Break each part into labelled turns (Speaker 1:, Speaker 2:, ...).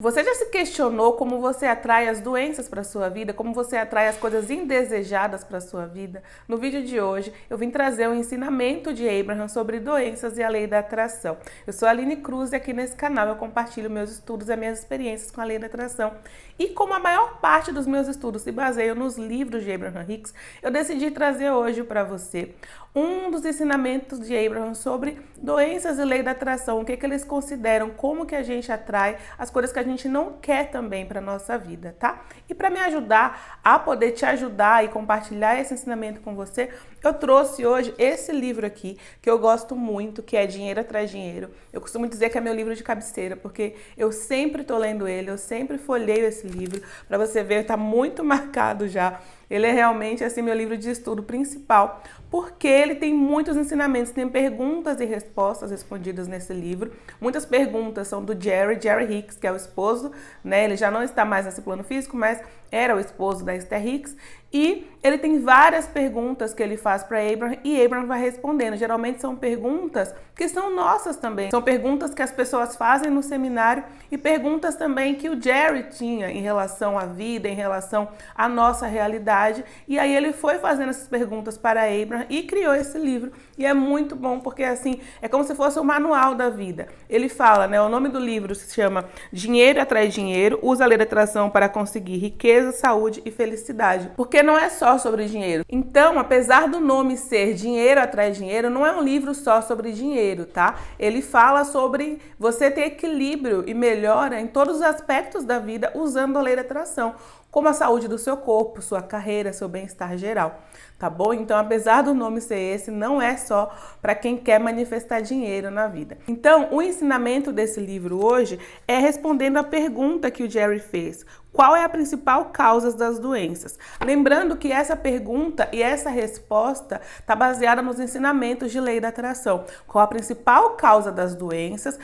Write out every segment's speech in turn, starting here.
Speaker 1: Você já se questionou como você atrai as doenças para sua vida, como você atrai as coisas indesejadas para sua vida? No vídeo de hoje, eu vim trazer um ensinamento de Abraham sobre doenças e a lei da atração. Eu sou a Aline Cruz e aqui nesse canal eu compartilho meus estudos e as minhas experiências com a lei da atração. E como a maior parte dos meus estudos se baseiam nos livros de Abraham Hicks, eu decidi trazer hoje para você um dos ensinamentos de Abraham sobre doenças e lei da atração, o que eles consideram, como que a gente atrai as coisas que a gente não quer também para nossa vida, tá? E para me ajudar a poder te ajudar e compartilhar esse ensinamento com você, eu trouxe hoje esse livro aqui, que eu gosto muito, que é Dinheiro Atrás Dinheiro. Eu costumo dizer que é meu livro de cabeceira, porque eu sempre tô lendo ele, eu sempre folheio esse livro, para você ver, tá muito marcado já. Ele é realmente assim meu livro de estudo principal, porque ele tem muitos ensinamentos, tem perguntas e respostas respondidas nesse livro. Muitas perguntas são do Jerry Hicks, que é o esposo, né? Ele já não está mais nesse plano físico, mas era o esposo da Esther Hicks. E ele tem várias perguntas que ele faz para Abraham e Abraham vai respondendo. Geralmente são perguntas que são nossas também. São perguntas que as pessoas fazem no seminário e perguntas também que o Jerry tinha em relação à vida, em relação à nossa realidade. E aí ele foi fazendo essas perguntas para Abraham e criou esse livro. E é muito bom porque assim, é como se fosse o manual da vida. Ele fala, né, o nome do livro se chama Dinheiro Atrai Dinheiro, usa a lei da atração para conseguir riqueza, saúde e felicidade. Porque não é só sobre dinheiro. Então, apesar do nome ser Dinheiro Atrai Dinheiro, não é um livro só sobre dinheiro, tá? Ele fala sobre você ter equilíbrio e melhora em todos os aspectos da vida usando a lei da atração, como a saúde do seu corpo, sua carreira, seu bem-estar geral, tá bom? Então, apesar do nome ser esse, não é só para quem quer manifestar dinheiro na vida. Então, o ensinamento desse livro hoje é respondendo a pergunta que o Jerry fez. Qual é a principal causa das doenças? Lembrando que essa pergunta e essa resposta está baseada nos ensinamentos de lei da atração. Qual a principal causa das doenças?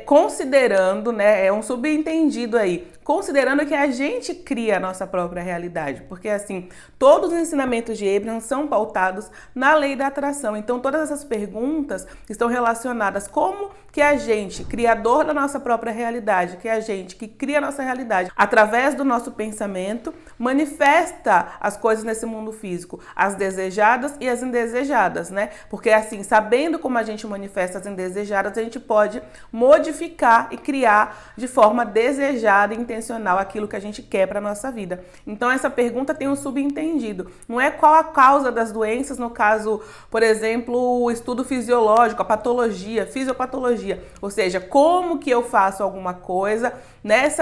Speaker 1: Considerando, né, é um subentendido aí, considerando que a gente cria a nossa própria realidade, porque assim, todos os ensinamentos de Abraham são pautados na lei da atração, então todas essas perguntas estão relacionadas como que a gente, criador da nossa própria realidade, que a gente que cria a nossa realidade, através do nosso pensamento, manifesta as coisas nesse mundo físico, as desejadas e as indesejadas, né, porque assim, sabendo como a gente manifesta as indesejadas, a gente pode modificar e criar de forma desejada e intencional aquilo que a gente quer para nossa vida. Então essa pergunta tem um subentendido. Não é qual a causa das doenças, no caso, por exemplo, o estudo fisiológico, a patologia, fisiopatologia, ou seja, como que eu faço alguma coisa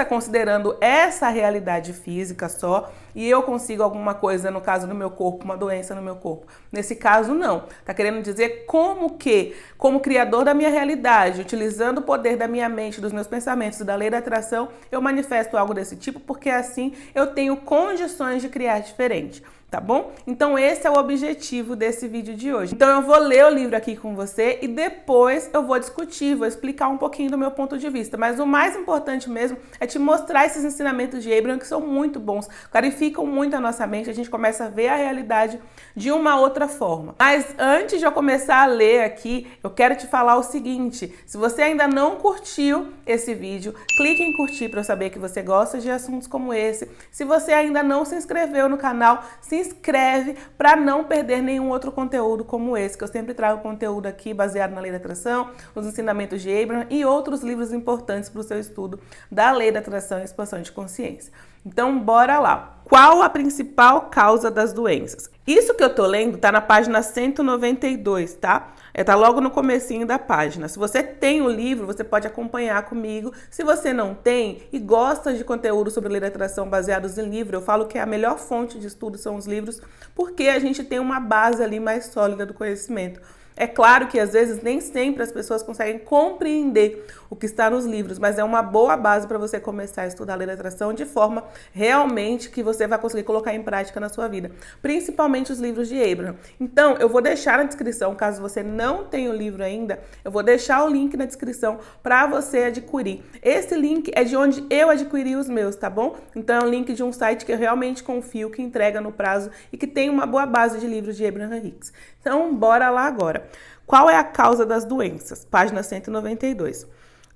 Speaker 1: considerando essa realidade física só, e eu consigo alguma coisa, no caso do meu corpo, uma doença no meu corpo. Nesse caso, não. Tá querendo dizer como que, como criador da minha realidade, utilizando o poder da minha mente, dos meus pensamentos e da lei da atração, eu manifesto algo desse tipo, porque assim eu tenho condições de criar diferente. Tá bom? Então esse é o objetivo desse vídeo de hoje. Então eu vou ler o livro aqui com você e depois eu vou discutir, vou explicar um pouquinho do meu ponto de vista. Mas o mais importante mesmo é te mostrar esses ensinamentos de Abraham que são muito bons, clarificam muito a nossa mente, a gente começa a ver a realidade de uma outra forma. Mas antes de eu começar a ler aqui, eu quero te falar o seguinte, se você ainda não curtiu esse vídeo, clique em curtir para eu saber que você gosta de assuntos como esse. Se você ainda não se inscreveu no canal, se inscreve para não perder nenhum outro conteúdo como esse, que eu sempre trago conteúdo aqui baseado na lei da atração, os ensinamentos de Abraham e outros livros importantes para o seu estudo da lei da atração e expansão de consciência. Então, bora lá. Qual a principal causa das doenças? Isso que eu tô lendo tá na página 192, tá? Tá logo no comecinho da página. Se você tem o livro, você pode acompanhar comigo. Se você não tem e gosta de conteúdo sobre lei da atração baseados em livro, eu falo que a melhor fonte de estudo são os livros, porque a gente tem uma base ali mais sólida do conhecimento. É claro que às vezes nem sempre as pessoas conseguem compreender o que está nos livros, mas é uma boa base para você começar a estudar a lei da atração de forma realmente que você vai conseguir colocar em prática na sua vida, principalmente os livros de Abraham. Então, eu vou deixar na descrição, caso você não tenha o livro ainda, eu vou deixar o link na descrição para você adquirir. Esse link é de onde eu adquiri os meus, tá bom? Então, é um link de um site que eu realmente confio, que entrega no prazo e que tem uma boa base de livros de Abraham Hicks. Então, bora lá agora. Qual é a causa das doenças? Página 192.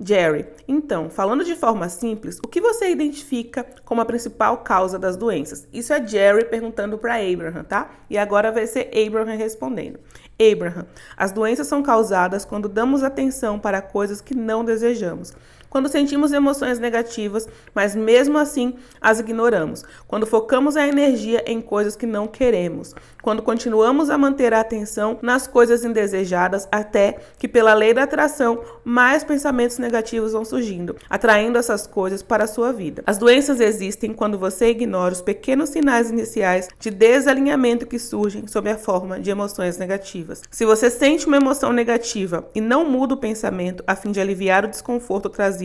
Speaker 1: Jerry, então, falando de forma simples, o que você identifica como a principal causa das doenças? Isso é Jerry perguntando para Abraham, tá? E agora vai ser Abraham respondendo. Abraham, as doenças são causadas quando damos atenção para coisas que não desejamos. Quando sentimos emoções negativas, mas mesmo assim as ignoramos. Quando focamos a energia em coisas que não queremos. Quando continuamos a manter a atenção nas coisas indesejadas até que, pela lei da atração, mais pensamentos negativos vão surgindo, atraindo essas coisas para a sua vida. As doenças existem quando você ignora os pequenos sinais iniciais de desalinhamento que surgem sob a forma de emoções negativas. Se você sente uma emoção negativa e não muda o pensamento a fim de aliviar o desconforto trazido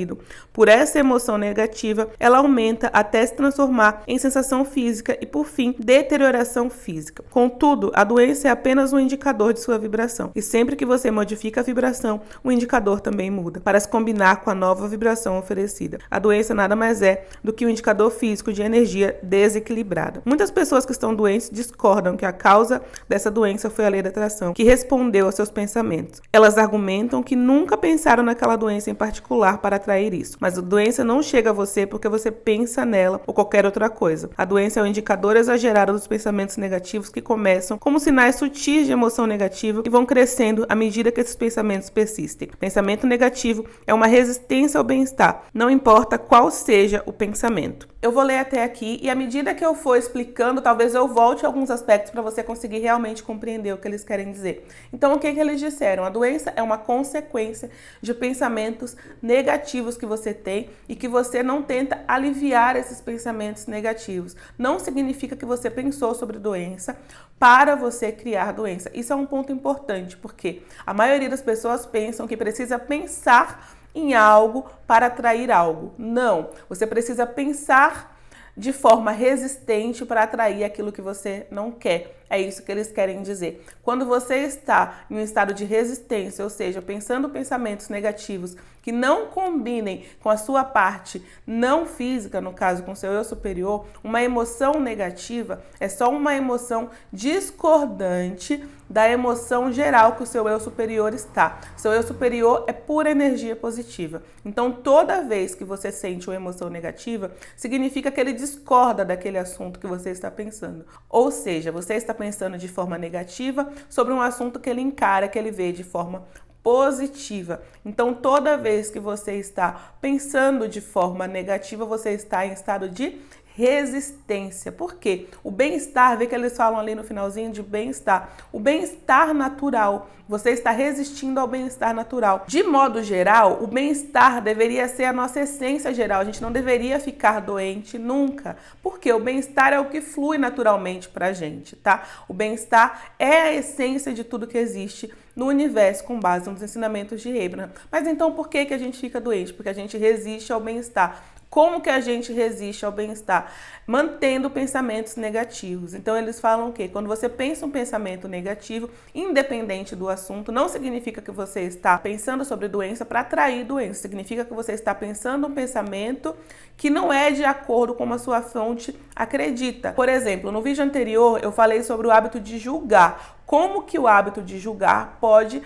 Speaker 1: por essa emoção negativa, ela aumenta até se transformar em sensação física e, por fim, deterioração física. Contudo, a doença é apenas um indicador de sua vibração, e sempre que você modifica a vibração, o indicador também muda, para se combinar com a nova vibração oferecida. A doença nada mais é do que um indicador físico de energia desequilibrada. Muitas pessoas que estão doentes discordam que a causa dessa doença foi a lei da atração, que respondeu aos seus pensamentos. Elas argumentam que nunca pensaram naquela doença em particular para atrair isso, mas a doença não chega a você porque você pensa nela ou qualquer outra coisa. A doença é um indicador exagerado dos pensamentos negativos que começam como sinais sutis de emoção negativa e vão crescendo à medida que esses pensamentos persistem. Pensamento negativo é uma resistência ao bem-estar, não importa qual seja o pensamento. Eu vou ler até aqui e à medida que eu for explicando, talvez eu volte a alguns aspectos para você conseguir realmente compreender o que eles querem dizer. Então, o que eles disseram? A doença é uma consequência de pensamentos negativos que você tem e que você não tenta aliviar esses pensamentos negativos. Não significa que você pensou sobre doença para você criar doença. Isso é um ponto importante, porque a maioria das pessoas pensam que precisa pensar em algo para atrair algo. Não, você precisa pensar de forma resistente para atrair aquilo que você não quer. É isso que eles querem dizer. Quando você está em um estado de resistência, ou seja, pensando pensamentos negativos que não combinem com a sua parte não física, no caso com seu eu superior, uma emoção negativa é só uma emoção discordante da emoção geral que o seu eu superior está. Seu eu superior é pura energia positiva. Então, toda vez que você sente uma emoção negativa, significa que ele discorda daquele assunto que você está pensando. Ou seja, você está pensando de forma negativa sobre um assunto que ele encara, que ele vê de forma positiva. Então, toda vez que você está pensando de forma negativa, você está em estado de resistência. Por quê? O bem-estar, vê que eles falam ali no finalzinho de bem-estar. O bem-estar natural, você está resistindo ao bem-estar natural. De modo geral, o bem-estar deveria ser a nossa essência geral. A gente não deveria ficar doente nunca. Porque o bem-estar é o que flui naturalmente pra gente, tá? O bem-estar é a essência de tudo que existe no universo com base nos ensinamentos de Abraham. Mas então por que a gente fica doente? Porque a gente resiste ao bem-estar. Como que a gente resiste ao bem-estar? Mantendo pensamentos negativos. Então, eles falam que quando você pensa um pensamento negativo, independente do assunto, não significa que você está pensando sobre doença para atrair doença. Significa que você está pensando um pensamento que não é de acordo com a sua fonte acredita. Por exemplo, no vídeo anterior, eu falei sobre o hábito de julgar. Como que o hábito de julgar pode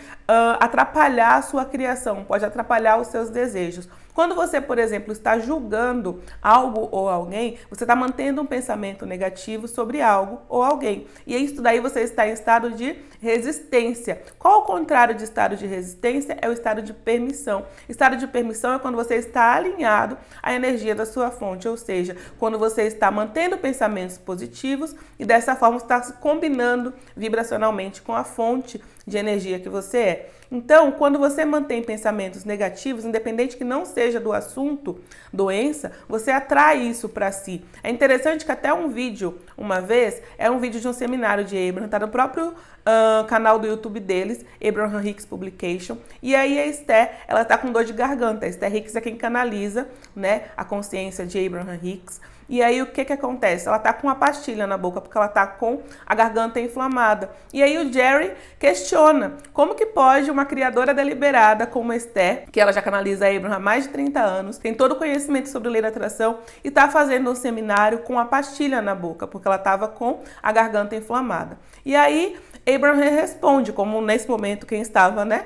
Speaker 1: atrapalhar a sua criação, pode atrapalhar os seus desejos. Quando você, por exemplo, está julgando algo ou alguém, você está mantendo um pensamento negativo sobre algo ou alguém. E isso daí você está em estado de resistência. Qual o contrário de estado de resistência? É o estado de permissão. Estado de permissão é quando você está alinhado à energia da sua fonte, ou seja, quando você está mantendo pensamentos positivos e dessa forma está se combinando vibracionalmente com a fonte de energia que você é. Então, quando você mantém pensamentos negativos, independente que não seja do assunto doença, você atrai isso para si. É interessante que até um vídeo, uma vez, é um vídeo de um seminário de Abraham, tá no próprio canal do YouTube deles, Abraham Hicks Publication, e aí a Esther, ela tá com dor de garganta. A Esther Hicks é quem canaliza, né, a consciência de Abraham Hicks. E aí o que acontece? Ela tá com uma pastilha na boca porque ela tá com a garganta inflamada. E aí o Jerry questiona como que pode uma criadora deliberada como a Esther, que ela já canaliza a Abraham há mais de 30 anos, tem todo o conhecimento sobre lei da atração e tá fazendo um seminário com a pastilha na boca, porque ela tava com a garganta inflamada. E aí Abraham responde, como nesse momento quem estava, né,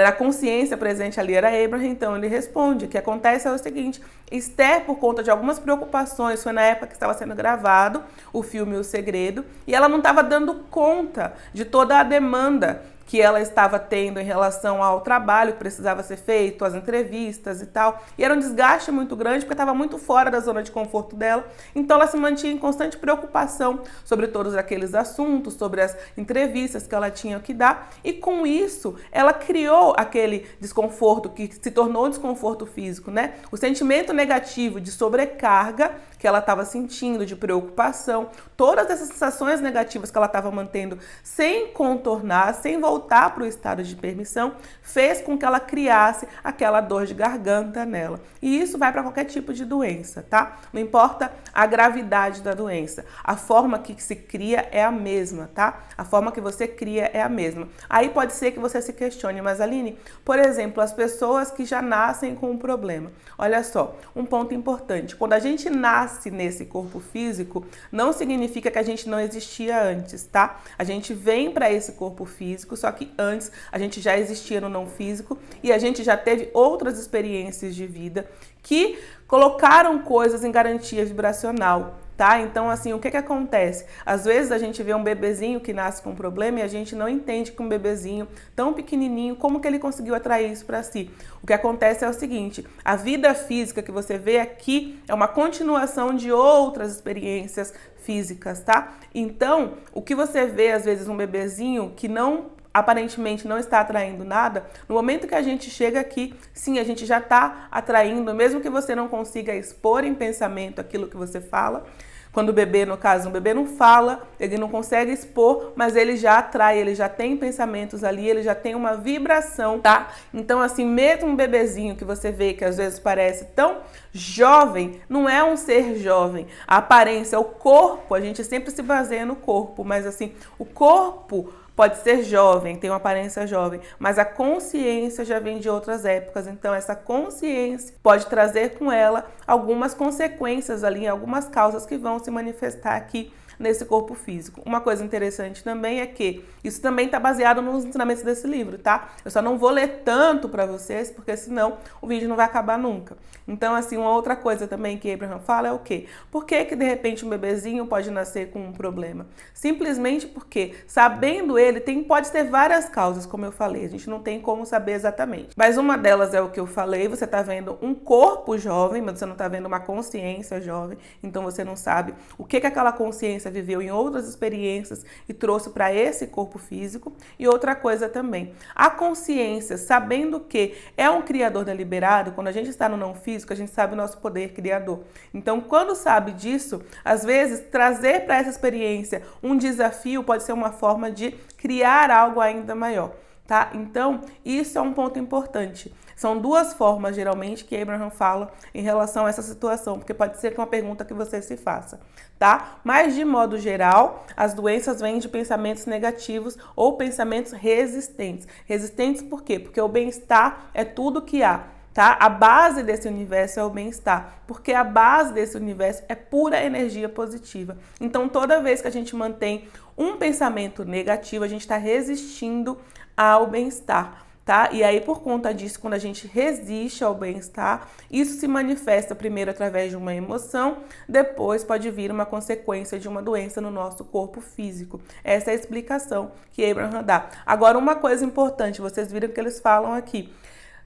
Speaker 1: a consciência presente ali era Abraham, então ele responde. O que acontece é o seguinte: Esther, por conta de algumas preocupações, foi na época que estava sendo gravado o filme O Segredo, e ela não estava dando conta de toda a demanda que ela estava tendo em relação ao trabalho que precisava ser feito, as entrevistas e tal. E era um desgaste muito grande porque estava muito fora da zona de conforto dela. Então ela se mantinha em constante preocupação sobre todos aqueles assuntos, sobre as entrevistas que ela tinha que dar. E com isso, ela criou aquele desconforto que se tornou um desconforto físico, né? O sentimento negativo de sobrecarga que ela estava sentindo, de preocupação, todas essas sensações negativas que ela estava mantendo sem contornar, sem voltar para o estado de permissão, fez com que ela criasse aquela dor de garganta nela. E isso vai para qualquer tipo de doença, tá? Não importa a gravidade da doença, a forma que se cria é a mesma, tá? A forma que você cria é a mesma. Aí pode ser que você se questione, mas Aline, por exemplo, as pessoas que já nascem com um problema. Olha só, um ponto importante. Quando a gente nasce nesse corpo físico, não significa que a gente não existia antes, tá? A gente vem para esse corpo físico, só que antes a gente já existia no não físico e a gente já teve outras experiências de vida que colocaram coisas em garantia vibracional, tá? Então, assim, o que acontece? Às vezes a gente vê um bebezinho que nasce com um problema e a gente não entende que um bebezinho tão pequenininho, como que ele conseguiu atrair isso para si? O que acontece é o seguinte: a vida física que você vê aqui é uma continuação de outras experiências físicas, tá? Então, o que você vê, às vezes, um bebezinho que aparentemente não está atraindo nada, no momento que a gente chega aqui, sim, a gente já está atraindo, mesmo que você não consiga expor em pensamento aquilo que você fala. Quando o bebê, no caso, um bebê não fala, ele não consegue expor, mas ele já atrai, ele já tem pensamentos ali, ele já tem uma vibração, tá? Então, assim, mesmo um bebezinho que você vê que às vezes parece tão jovem, não é um ser jovem. A aparência, o corpo, a gente sempre se baseia no corpo, mas assim, o corpo pode ser jovem, tem uma aparência jovem, mas a consciência já vem de outras épocas. Então, essa consciência pode trazer com ela algumas consequências ali, algumas causas que vão se manifestar aqui nesse corpo físico. Uma coisa interessante também é que isso também está baseado nos ensinamentos desse livro, tá? Eu só não vou ler tanto para vocês, porque senão o vídeo não vai acabar nunca. Então, assim, uma outra coisa também que Abraham fala é o quê? Por que de repente um bebezinho pode nascer com um problema? Simplesmente porque, sabendo ele, pode ter várias causas, como eu falei, a gente não tem como saber exatamente. Mas uma delas é o que eu falei, você está vendo um corpo jovem, mas você não está vendo uma consciência jovem, então você não sabe o que aquela consciência viveu em outras experiências e trouxe para esse corpo físico. E outra coisa também, a consciência, sabendo que é um criador deliberado, quando a gente está no não físico, a gente sabe o nosso poder criador. Então, quando sabe disso, às vezes trazer para essa experiência um desafio pode ser uma forma de criar algo ainda maior, tá? Então, isso é um ponto importante. São duas formas, geralmente, que Abraham fala em relação a essa situação, porque pode ser que uma pergunta que você se faça, tá? Mas, de modo geral, as doenças vêm de pensamentos negativos ou pensamentos resistentes. Resistentes por quê? Porque o bem-estar é tudo que há, tá? A base desse universo é o bem-estar, porque a base desse universo é pura energia positiva. Então, toda vez que a gente mantém um pensamento negativo, a gente está resistindo ao bem-estar, tá? E aí, por conta disso, quando a gente resiste ao bem-estar, isso se manifesta primeiro através de uma emoção, depois pode vir uma consequência de uma doença no nosso corpo físico. Essa é a explicação que Abraham dá. Agora, uma coisa importante, vocês viram que eles falam aqui.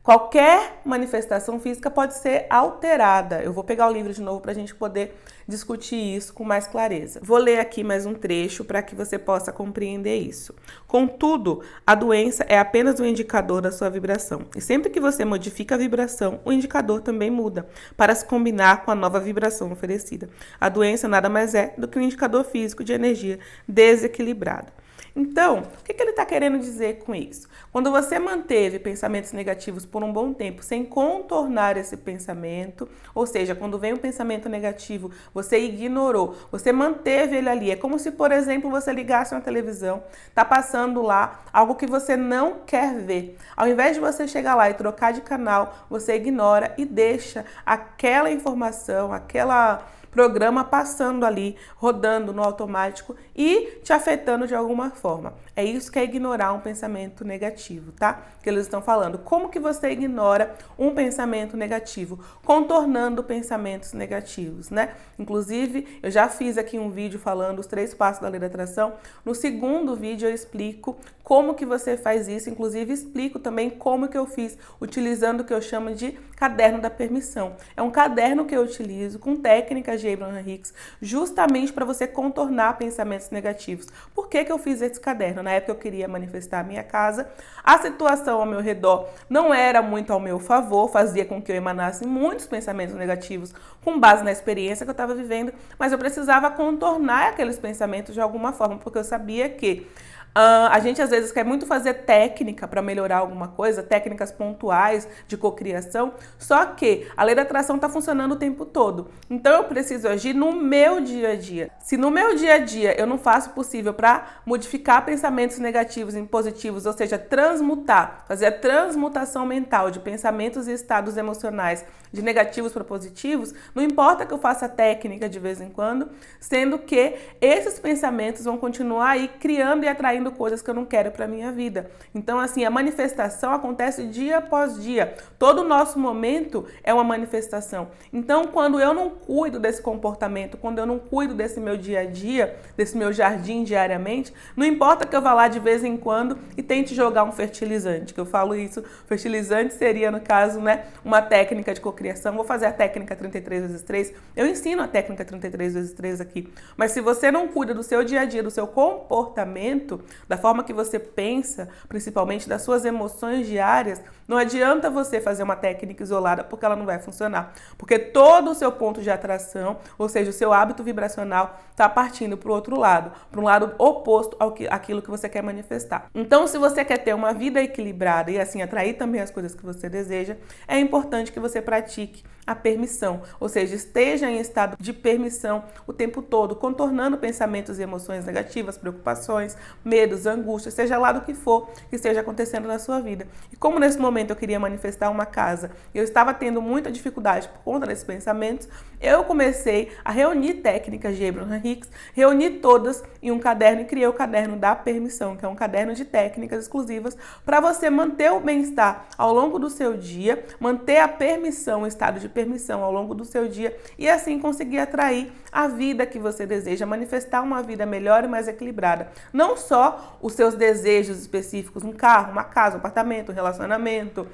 Speaker 1: Qualquer manifestação física pode ser alterada. Eu vou pegar o livro de novo para a gente poder discutir isso com mais clareza. Vou ler aqui mais um trecho para que você possa compreender isso. Contudo, a doença é apenas um indicador da sua vibração. E sempre que você modifica a vibração, o indicador também muda para se combinar com a nova vibração oferecida. A doença nada mais é do que um indicador físico de energia desequilibrado. Então, o que ele está querendo dizer com isso? Quando você manteve pensamentos negativos por um bom tempo sem contornar esse pensamento, ou seja, quando vem um pensamento negativo, você ignorou, você manteve ele ali. É como se, por exemplo, você ligasse uma televisão, está passando lá algo que você não quer ver. Ao invés de você chegar lá e trocar de canal, você ignora e deixa aquela informação, aquela programa passando ali, rodando no automático e te afetando de alguma forma. É isso que é ignorar um pensamento negativo, tá? Que eles estão falando. Como que você ignora um pensamento negativo? Contornando pensamentos negativos, né? Inclusive, eu já fiz aqui um vídeo falando os 3 passos da lei da atração. No segundo vídeo eu explico como que você faz isso, inclusive explico também como que eu fiz, utilizando o que eu chamo de caderno da permissão. É um caderno que eu utilizo com técnicas de Abraham Hicks, justamente para você contornar pensamentos negativos. Por que que eu fiz esse caderno? Na época eu queria manifestar a minha casa, a situação ao meu redor não era muito ao meu favor, fazia com que eu emanasse muitos pensamentos negativos com base na experiência que eu estava vivendo, mas eu precisava contornar aqueles pensamentos de alguma forma, porque eu sabia que a gente às vezes quer muito fazer técnica para melhorar alguma coisa, técnicas pontuais de cocriação, só que a lei da atração está funcionando o tempo todo. Então eu preciso agir no meu dia a dia. Se no meu dia a dia eu não faço o possível para modificar pensamentos negativos em positivos, ou seja, transmutar, fazer a transmutação mental de pensamentos e estados emocionais de negativos para positivos, não importa que eu faça técnica de vez em quando, sendo que esses pensamentos vão continuar aí criando e atraindo coisas que eu não quero para minha vida. Então, assim, a manifestação acontece dia após dia. Todo o nosso momento é uma manifestação. Então, quando eu não cuido desse comportamento, quando eu não cuido desse meu dia a dia, desse meu jardim diariamente, não importa que eu vá lá de vez em quando e tente jogar um fertilizante, que eu falo isso, fertilizante seria, no caso, né, uma técnica de cocriação. Vou fazer a técnica 33x3. Eu ensino a técnica 33x3 aqui. Mas se você não cuida do seu dia a dia, do seu comportamento, da forma que você pensa, principalmente das suas emoções diárias, não adianta você fazer uma técnica isolada porque ela não vai funcionar. Porque todo o seu ponto de atração, ou seja, o seu hábito vibracional, está partindo para o outro lado, para um lado oposto àquilo que você quer manifestar. Então, se você quer ter uma vida equilibrada e assim atrair também as coisas que você deseja, é importante que você pratique a permissão, ou seja, esteja em estado de permissão o tempo todo, contornando pensamentos e emoções negativas, preocupações, medos, angústias, seja lá do que for que esteja acontecendo na sua vida. E como nesse momento eu queria manifestar uma casa, eu estava tendo muita dificuldade por conta desses pensamentos, eu comecei a reunir técnicas de Abraham Hicks, reuni todas em um caderno e criei o caderno da permissão, que é um caderno de técnicas exclusivas para você manter o bem-estar ao longo do seu dia, manter a permissão, o estado de permissão ao longo do seu dia e assim conseguir atrair a vida que você deseja, manifestar uma vida melhor e mais equilibrada. Não só os seus desejos específicos, um carro, uma casa, um apartamento, um relacionamento,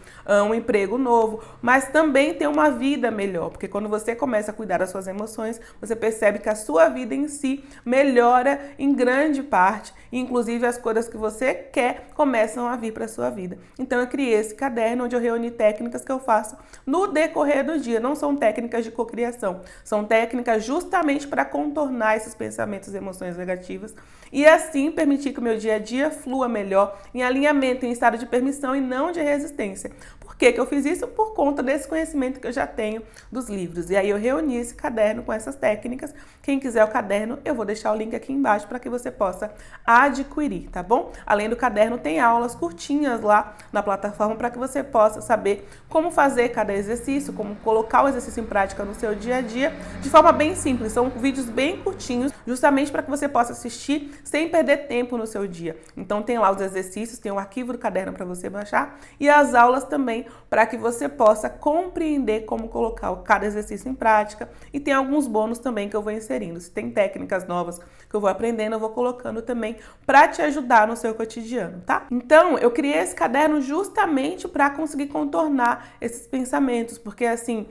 Speaker 1: um emprego novo, mas também ter uma vida melhor, porque quando você começa a cuidar das suas emoções, você percebe que a sua vida em si melhora em grande parte, e inclusive as coisas que você quer começam a vir para a sua vida. Então eu criei esse caderno onde eu reuni técnicas que eu faço no decorrer do dia. Não são técnicas de cocriação, são técnicas justamente para contornar esses pensamentos e emoções negativas e assim permitir que o meu dia a dia flua melhor em alinhamento, em estado de permissão e não de resistência. Por que que eu fiz isso? Por conta desse conhecimento que eu já tenho dos livros. E aí eu reuni esse caderno com essas técnicas. Quem quiser o caderno, eu vou deixar o link aqui embaixo para que você possa adquirir, tá bom? Além do caderno, tem aulas curtinhas lá na plataforma para que você possa saber como fazer cada exercício, como colocar o exercício em prática no seu dia a dia, de forma bem simples. São vídeos bem curtinhos, justamente para que você possa assistir sem perder tempo no seu dia. Então tem lá os exercícios, tem o arquivo do caderno para você baixar e as aulas também para que você possa compreender como colocar cada exercício em prática e tem alguns bônus também que eu vou inserindo. Se tem técnicas novas que eu vou aprendendo, eu vou colocando também para te ajudar no seu cotidiano, tá? Então, eu criei esse caderno justamente para conseguir contornar esses pensamentos, porque assim,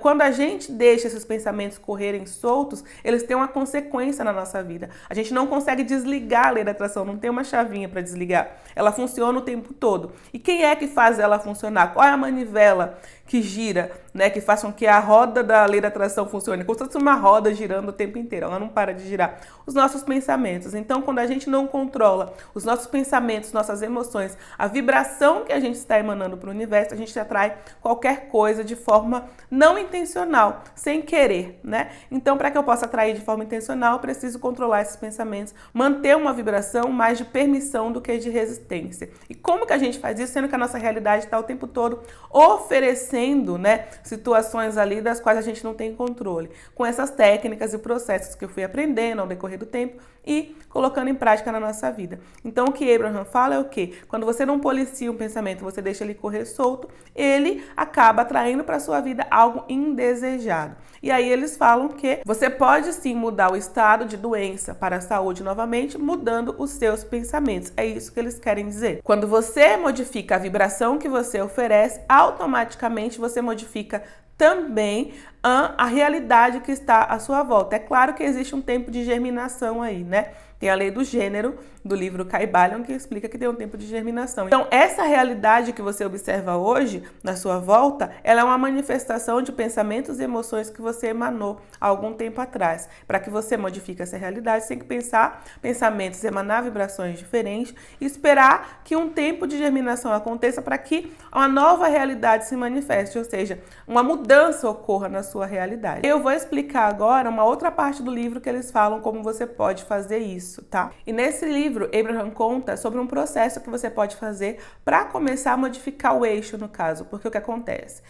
Speaker 1: quando a gente deixa esses pensamentos correrem soltos, eles têm uma consequência na nossa vida. A gente não consegue desligar a lei da atração, não tem uma chavinha para desligar. Ela funciona o tempo todo. E quem é que faz ela funcionar? Qual é a manivela que gira, né, que faz com que a roda da lei da atração funcione? Como se fosse uma roda girando o tempo inteiro, ela não para de girar. Os nossos pensamentos. Então, quando a gente não controla os nossos pensamentos, nossas emoções, a vibração que a gente está emanando para o universo, a gente atrai qualquer coisa de forma não intencional, sem querer, né? Então, para que eu possa atrair de forma intencional, eu preciso controlar esses pensamentos, manter uma vibração mais de permissão do que de resistência. E como que a gente faz isso, sendo que a nossa realidade está o tempo todo oferecendo vencendo, né, situações ali das quais a gente não tem controle, com essas técnicas e processos que eu fui aprendendo ao decorrer do tempo e colocando em prática na nossa vida. Então, o que Abraham fala é o quê? Quando você não policia um pensamento, você deixa ele correr solto, ele acaba atraindo para sua vida algo indesejado. E aí eles falam que você pode sim mudar o estado de doença para a saúde novamente, mudando os seus pensamentos. É isso que eles querem dizer. Quando você modifica a vibração que você oferece, automaticamente você modifica também a realidade que está à sua volta. É claro que existe um tempo de germinação aí, né? Tem a lei do gênero do livro Kybalion que explica que tem um tempo de germinação. Então, essa realidade que você observa hoje na sua volta, ela é uma manifestação de pensamentos e emoções que você emanou há algum tempo atrás. Para que você modifique essa realidade, você tem que pensar pensamentos, emanar vibrações diferentes e esperar que um tempo de germinação aconteça para que uma nova realidade se manifeste, ou seja, uma mudança ocorra na sua realidade. Eu vou explicar agora uma outra parte do livro que eles falam como você pode fazer isso, tá? E nesse livro, Abraham conta sobre um processo que você pode fazer para começar a modificar o eixo, no caso, porque o que acontece?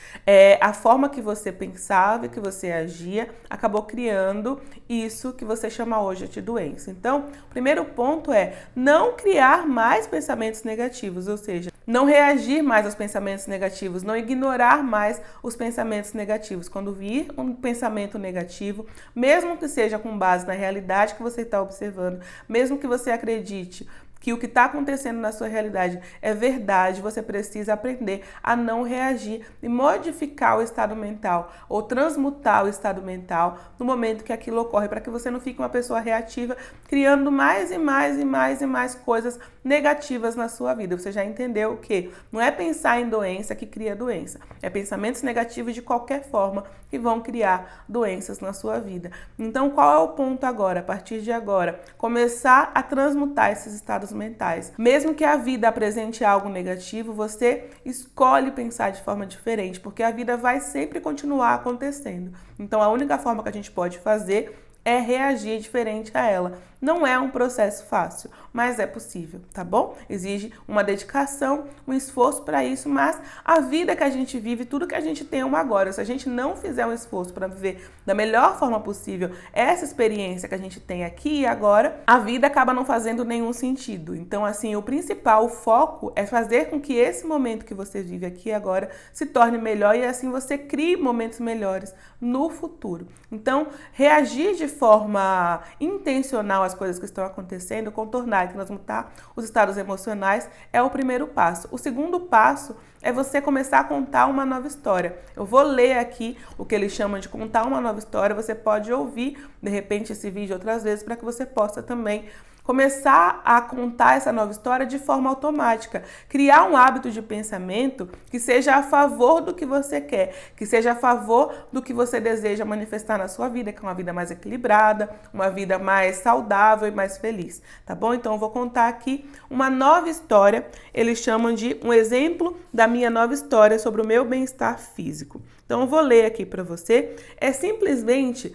Speaker 1: A forma que você pensava e que você agia acabou criando isso que você chama hoje de doença. Então, o primeiro ponto é não criar mais pensamentos negativos, ou seja, não reagir mais aos pensamentos negativos, não ignorar mais os pensamentos negativos. Quando vir um pensamento negativo, mesmo que seja com base na realidade que você está observando, mesmo que você acredite que o que está acontecendo na sua realidade é verdade, você precisa aprender a não reagir e modificar o estado mental ou transmutar o estado mental no momento que aquilo ocorre, para que você não fique uma pessoa reativa, criando mais e mais e mais e mais coisas negativas na sua vida. Você já entendeu que não é pensar em doença que cria doença, é pensamentos negativos de qualquer forma que vão criar doenças na sua vida. Então, qual é o ponto agora? A partir de agora, começar a transmutar esses estados mentais. Mesmo que a vida apresente algo negativo, você escolhe pensar de forma diferente, porque a vida vai sempre continuar acontecendo. Então, a única forma que a gente pode fazer é reagir diferente a ela. Não é um processo fácil, mas é possível, tá bom? Exige uma dedicação, um esforço para isso, mas a vida que a gente vive, tudo que a gente tem é uma agora. Se a gente não fizer um esforço para viver da melhor forma possível essa experiência que a gente tem aqui e agora, a vida acaba não fazendo nenhum sentido. Então, assim, o principal, o foco é fazer com que esse momento que você vive aqui e agora se torne melhor e assim você crie momentos melhores no futuro. Então, reagir de forma intencional às coisas que estão acontecendo, contornar e transmutar os estados emocionais é o primeiro passo. O segundo passo é você começar a contar uma nova história. Eu vou ler aqui o que eles chamam de contar uma nova história. Você pode ouvir, de repente, esse vídeo outras vezes para que você possa também começar a contar essa nova história de forma automática. Criar um hábito de pensamento que seja a favor do que você quer, que seja a favor do que você deseja manifestar na sua vida, que é uma vida mais equilibrada, uma vida mais saudável e mais feliz, tá bom? Então eu vou contar aqui uma nova história, eles chamam de um exemplo da minha nova história sobre o meu bem-estar físico. Então eu vou ler aqui para você, é simplesmente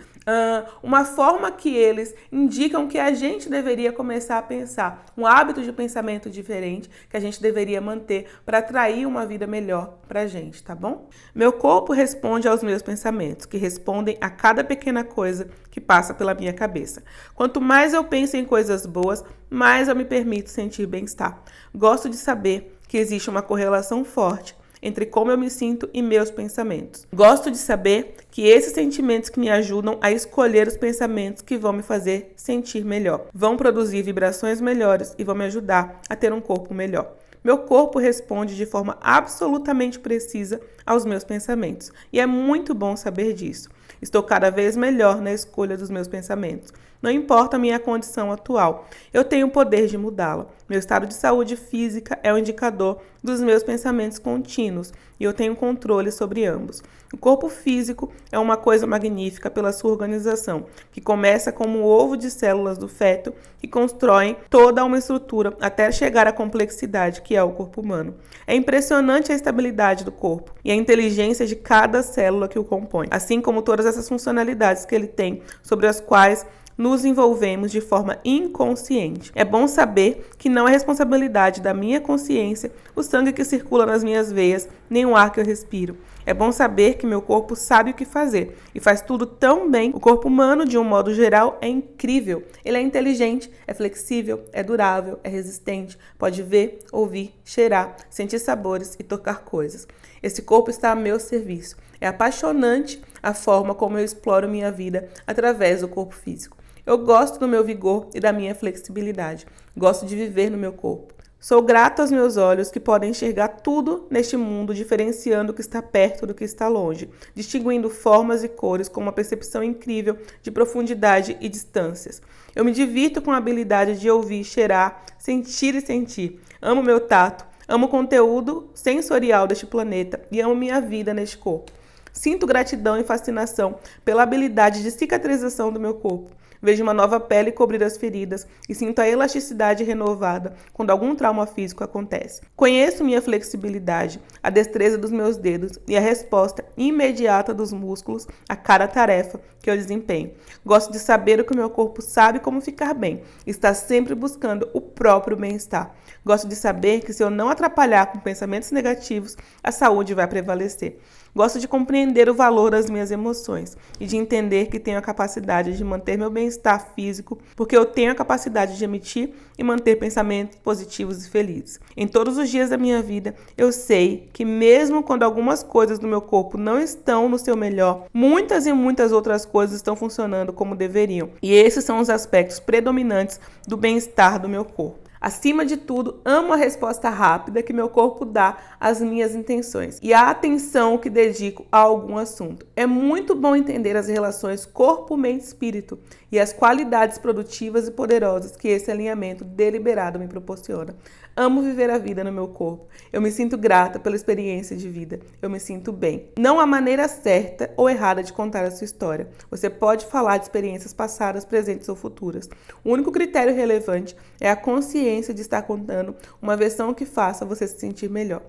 Speaker 1: uma forma que eles indicam que a gente deveria começar a pensar, um hábito de pensamento diferente que a gente deveria manter para atrair uma vida melhor para a gente, tá bom? Meu corpo responde aos meus pensamentos, que respondem a cada pequena coisa que passa pela minha cabeça. Quanto mais eu penso em coisas boas, mais eu me permito sentir bem-estar. Gosto de saber que existe uma correlação forte entre como eu me sinto e meus pensamentos. Gosto de saber que esses sentimentos que me ajudam a escolher os pensamentos que vão me fazer sentir melhor, vão produzir vibrações melhores e vão me ajudar a ter um corpo melhor. Meu corpo responde de forma absolutamente precisa aos meus pensamentos e é muito bom saber disso. Estou cada vez melhor na escolha dos meus pensamentos. Não importa a minha condição atual, eu tenho o poder de mudá-la. Meu estado de saúde física é o indicador dos meus pensamentos contínuos e eu tenho controle sobre ambos. O corpo físico é uma coisa magnífica pela sua organização, que começa como um ovo de células do feto que constroem toda uma estrutura até chegar à complexidade que é o corpo humano. É impressionante a estabilidade do corpo e a inteligência de cada célula que o compõe, assim como todas essas funcionalidades que ele tem, sobre as quais nos envolvemos de forma inconsciente. É bom saber que não é responsabilidade da minha consciência o sangue que circula nas minhas veias, nem o ar que eu respiro. É bom saber que meu corpo sabe o que fazer e faz tudo tão bem. O corpo humano, de um modo geral, é incrível. Ele é inteligente, é flexível, é durável, é resistente, pode ver, ouvir, cheirar, sentir sabores e tocar coisas. Esse corpo está a meu serviço. É apaixonante a forma como eu exploro minha vida através do corpo físico. Eu gosto do meu vigor e da minha flexibilidade. Gosto de viver no meu corpo. Sou grato aos meus olhos que podem enxergar tudo neste mundo, diferenciando o que está perto do que está longe, distinguindo formas e cores com uma percepção incrível de profundidade e distâncias. Eu me divirto com a habilidade de ouvir, cheirar, sentir e sentir. Amo meu tato, amo o conteúdo sensorial deste planeta e amo minha vida neste corpo. Sinto gratidão e fascinação pela habilidade de cicatrização do meu corpo. Vejo uma nova pele cobrir as feridas e sinto a elasticidade renovada quando algum trauma físico acontece. Conheço minha flexibilidade, a destreza dos meus dedos e a resposta imediata dos músculos a cada tarefa que eu desempenho. Gosto de saber o que o meu corpo sabe como ficar bem e está sempre buscando o próprio bem-estar. Gosto de saber que se eu não atrapalhar com pensamentos negativos, a saúde vai prevalecer. Gosto de compreender o valor das minhas emoções e de entender que tenho a capacidade de manter meu bem-estar físico, porque eu tenho a capacidade de emitir e manter pensamentos positivos e felizes. Em todos os dias da minha vida, eu sei que mesmo quando algumas coisas do meu corpo não estão no seu melhor, muitas e muitas outras coisas estão funcionando como deveriam. E esses são os aspectos predominantes do bem-estar do meu corpo. Acima de tudo, amo a resposta rápida que meu corpo dá às minhas intenções e a atenção que dedico a algum assunto. É muito bom entender as relações corpo, mente e espírito e as qualidades produtivas e poderosas que esse alinhamento deliberado me proporciona. Amo viver a vida no meu corpo. Eu me sinto grata pela experiência de vida. Eu me sinto bem. Não há maneira certa ou errada de contar a sua história. Você pode falar de experiências passadas, presentes ou futuras. O único critério relevante é a consciência de estar contando uma versão que faça você se sentir melhor.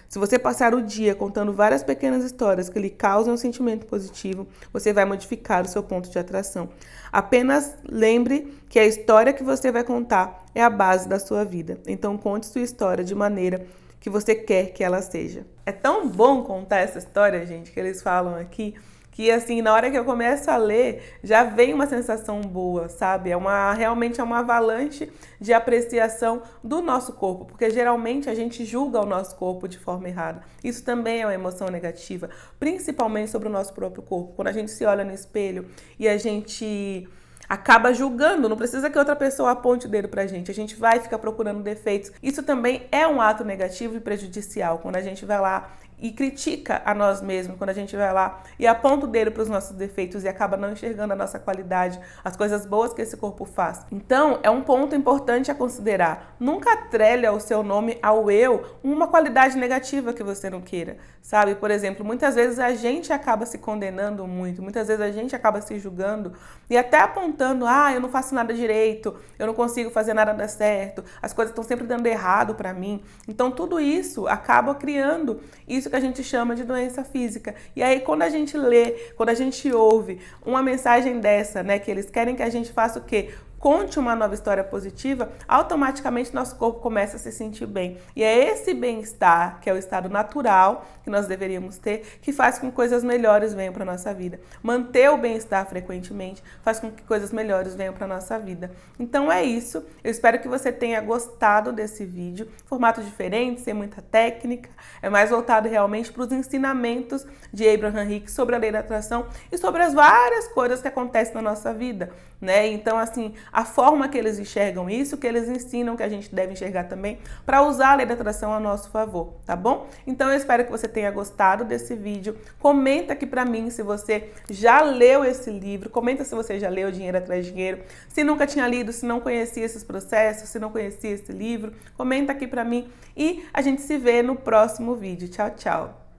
Speaker 1: Se você passar o dia contando várias pequenas histórias que lhe causam um sentimento positivo, você vai modificar o seu ponto de atração. Apenas lembre que a história que você vai contar é a base da sua vida. Então conte sua história de maneira que você quer que ela seja. É tão bom contar essa história, gente, que eles falam aqui, que assim, na hora que eu começo a ler, já vem uma sensação boa, sabe? Realmente é uma avalanche de apreciação do nosso corpo, porque geralmente a gente julga o nosso corpo de forma errada. Isso também é uma emoção negativa, principalmente sobre o nosso próprio corpo. Quando a gente se olha no espelho e a gente acaba julgando, não precisa que outra pessoa aponte o dedo pra gente, a gente vai ficar procurando defeitos. Isso também é um ato negativo e prejudicial, quando a gente vai lá e critica a nós mesmos, quando a gente vai lá e aponta o dedo para os nossos defeitos e acaba não enxergando a nossa qualidade, as coisas boas que esse corpo faz. Então, é um ponto importante a considerar. Nunca atrele ao seu nome, ao eu, uma qualidade negativa que você não queira, sabe? Por exemplo, muitas vezes a gente acaba se condenando muito, muitas vezes a gente acaba se julgando e até apontando, eu não faço nada direito, eu não consigo fazer nada dar certo, as coisas estão sempre dando errado para mim. Então, tudo isso acaba criando isso que a gente chama de doença física. E aí, quando a gente lê, quando a gente ouve uma mensagem dessa, né, que eles querem que a gente faça o quê? Conte uma nova história positiva, automaticamente nosso corpo começa a se sentir bem. E é esse bem-estar, que é o estado natural que nós deveríamos ter, que faz com que coisas melhores venham para a nossa vida. Manter o bem-estar frequentemente faz com que coisas melhores venham para a nossa vida. Então é isso. Eu espero que você tenha gostado desse vídeo. Formato diferente, sem muita técnica. É mais voltado realmente para os ensinamentos de Abraham Hicks sobre a lei da atração e sobre as várias coisas que acontecem na nossa vida, né? Então, assim, a forma que eles enxergam isso, que eles ensinam que a gente deve enxergar também para usar a lei da atração a nosso favor, tá bom? Então eu espero que você tenha gostado desse vídeo. Comenta aqui pra mim se você já leu esse livro, comenta se você já leu Dinheiro Atrás de Dinheiro, se nunca tinha lido, se não conhecia esses processos, se não conhecia esse livro, comenta aqui pra mim e a gente se vê no próximo vídeo. Tchau, tchau!